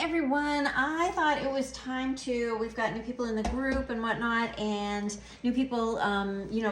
everyone. I thought it was time to, we've got new people in the group and whatnot, and new people,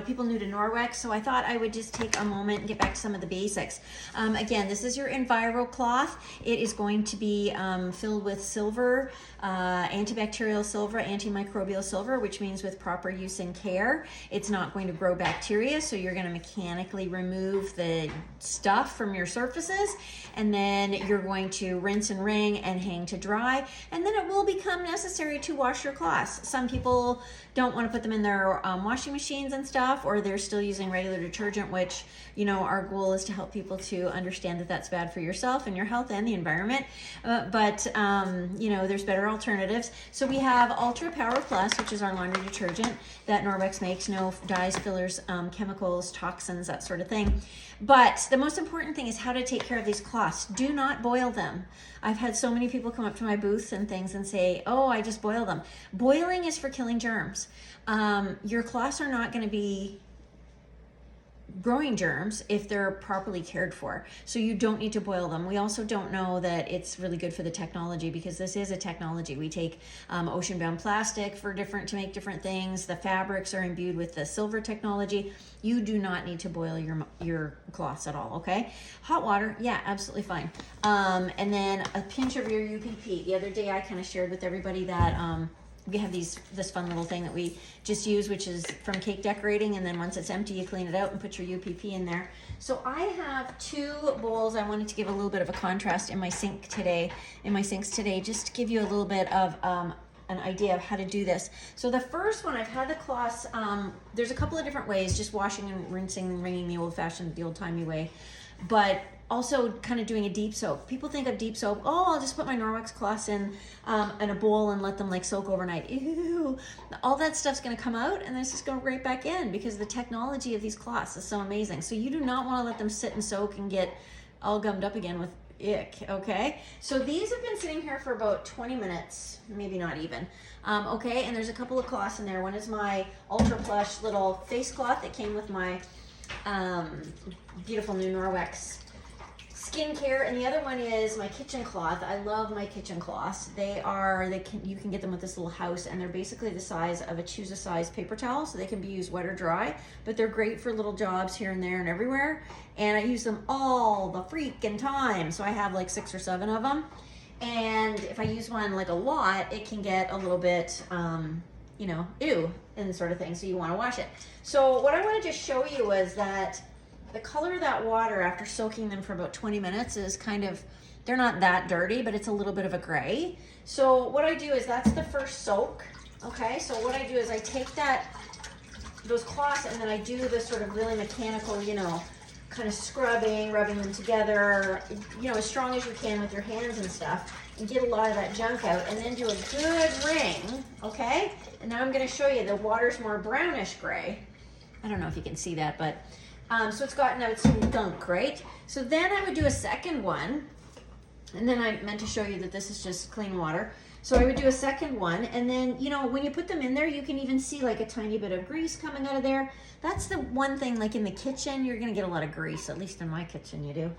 people new to Norwex, so I thought I would just take a moment and get back to some of the basics. Again, this is your Enviro cloth. It is going to be filled with silver, antibacterial silver, antimicrobial silver, which means with proper use and care, it's not going to grow bacteria, so you're going to mechanically remove the stuff from your surfaces, and then you're going to rinse and wring and hang to dry, and then it will become necessary to wash your cloths. Some people don't want to put them in their washing machines and stuff, or they're still using regular detergent, which, you know, our goal is to help people to understand that that's bad for yourself and your health and the environment. There's better alternatives. So we have Ultra Power Plus, which is our laundry detergent that Norwex makes. No dyes, fillers, chemicals, toxins, that sort of thing. But the most important thing is how to take care of these cloths. Do not boil them. I've had so many people come up to my booths and things and say, oh, I just boil them. Boiling is for killing germs. Your cloths are not going to be growing germs if they're properly cared for. So you don't need to boil them. We also don't know that it's really good for the technology, because this is a technology. We take ocean-bound plastic to make different things. The fabrics are imbued with the silver technology. You do not need to boil your cloths at all, okay? Hot water, yeah, absolutely fine. And then a pinch of your UPP. The other day I kind of shared with everybody that we have this fun little thing that we just use, which is from cake decorating, and then once it's empty, you clean it out and put your UPP in there. So I have 2 bowls. I wanted to give a little bit of a contrast in my sinks today, just to give you a little bit of an idea of how to do this. So the first one, I've had the cloths, there's a couple of different ways, just washing and rinsing and wringing the old-fashioned, the old-timey way, but also kind of doing a deep soak. People think of deep soak, oh, I'll just put my Norwex cloths in a bowl and let them like soak overnight. Ew. All that stuff's gonna come out and then it's just going right back in, because the technology of these cloths is so amazing. So you do not want to let them sit and soak and get all gummed up again with ick, okay? So these have been sitting here for about 20 minutes, maybe not even. Okay, and there's a couple of cloths in there. One is my Ultra Plush little face cloth that came with my beautiful new Norwex skincare, and the other one is my kitchen cloth. I love my kitchen cloths. You can get them with this little house, and they're basically the size of a choose a size paper towel, so they can be used wet or dry, but they're great for little jobs here and there and everywhere, and I use them all the freaking time. So I have like 6 or 7 of them, and if I use one like a lot, it can get a little bit ew and sort of thing, so you want to wash it. So what I wanted to show you was that the color of that water after soaking them for about 20 minutes is kind of, they're not that dirty, but it's a little bit of a gray. So what I do is, that's the first soak, okay? So what I do is I take those cloths, and then I do this sort of really mechanical, kind of scrubbing, rubbing them together, as strong as you can with your hands and stuff, and get a lot of that junk out, and then do a good wring, okay? And now I'm gonna show you, the water's more brownish gray. I don't know if you can see that, but so it's gotten out some gunk, right? So then I would do a second one, and then I meant to show you that this is just clean water. So I would do a second one, and then, when you put them in there, you can even see like a tiny bit of grease coming out of there. That's the one thing, like in the kitchen, you're gonna get a lot of grease, at least in my kitchen you do.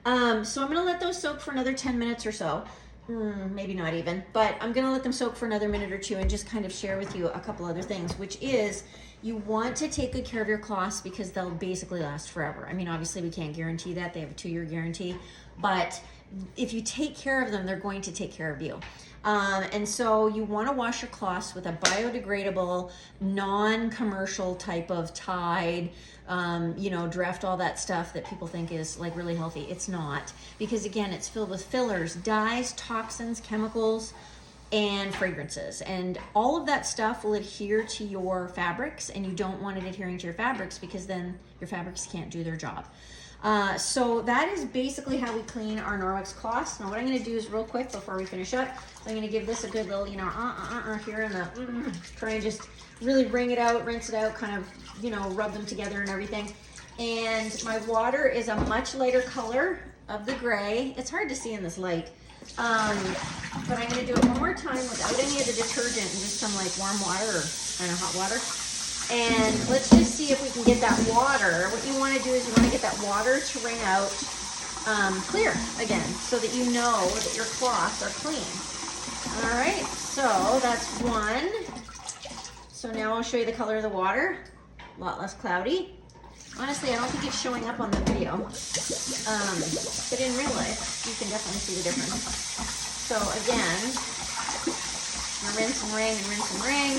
So I'm gonna let those soak for another 10 minutes or so. Maybe not even, but I'm gonna let them soak for another minute or 2 and just kind of share with you a couple other things, which is, you want to take good care of your cloths because they'll basically last forever. I mean, obviously we can't guarantee that. They have a 2-year guarantee, but if you take care of them, they're going to take care of you. And so you want to wash your cloths with a biodegradable, non-commercial type of Tide, Dreft, all that stuff that people think is like really healthy. It's not, because again, it's filled with fillers, dyes, toxins, chemicals, and fragrances, and all of that stuff will adhere to your fabrics, and you don't want it adhering to your fabrics, because then your fabrics can't do their job. So that is basically how we clean our Norwex cloths. Now what I'm going to do is, real quick before we finish up, I'm going to give this a good little here in the try and just really wring it out, rinse it out, kind of rub them together and everything. And my water is a much lighter color of the gray. It's hard to see in this light. But I'm going to do it one more time without any of the detergent, and just some like warm water, or hot water. And let's just see if we can get that water. What you want to do is, you want to get that water to wring out clear again, so that you know that your cloths are clean. All right, so that's one. So now I'll show you the color of the water. A lot less cloudy. Honestly, I don't think it's showing up on the video. But in real life, you can definitely see the difference. So again, rinse and wring and rinse and wring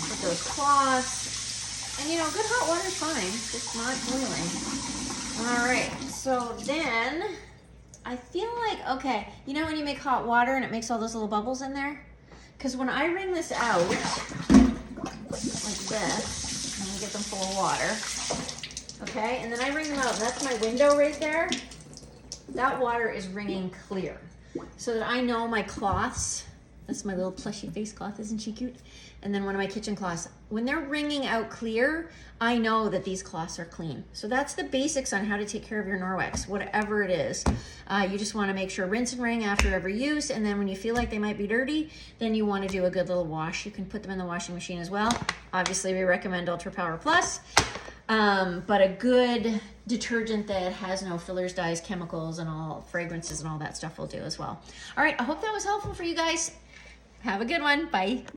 with those cloths. And you know, good hot water is fine, just not boiling. All right, so then I feel like, okay, you know when you make hot water and it makes all those little bubbles in there? Because when I wring this out, like this, I'm gonna get them full of water, okay? And then I wring them out, and that's my window right there. That water is wringing clear. So that I know my cloths, that's my little plushy face cloth, isn't she cute? And then one of my kitchen cloths, when they're wringing out clear, I know that these cloths are clean. So that's the basics on how to take care of your Norwex, whatever it is. You just wanna make sure rinse and wring after every use, and then when you feel like they might be dirty, then you wanna do a good little wash. You can put them in the washing machine as well. Obviously we recommend Ultra Power Plus, but a good detergent that has no fillers, dyes, chemicals, and all fragrances and all that stuff will do as well. All right, I hope that was helpful for you guys. Have a good one, bye.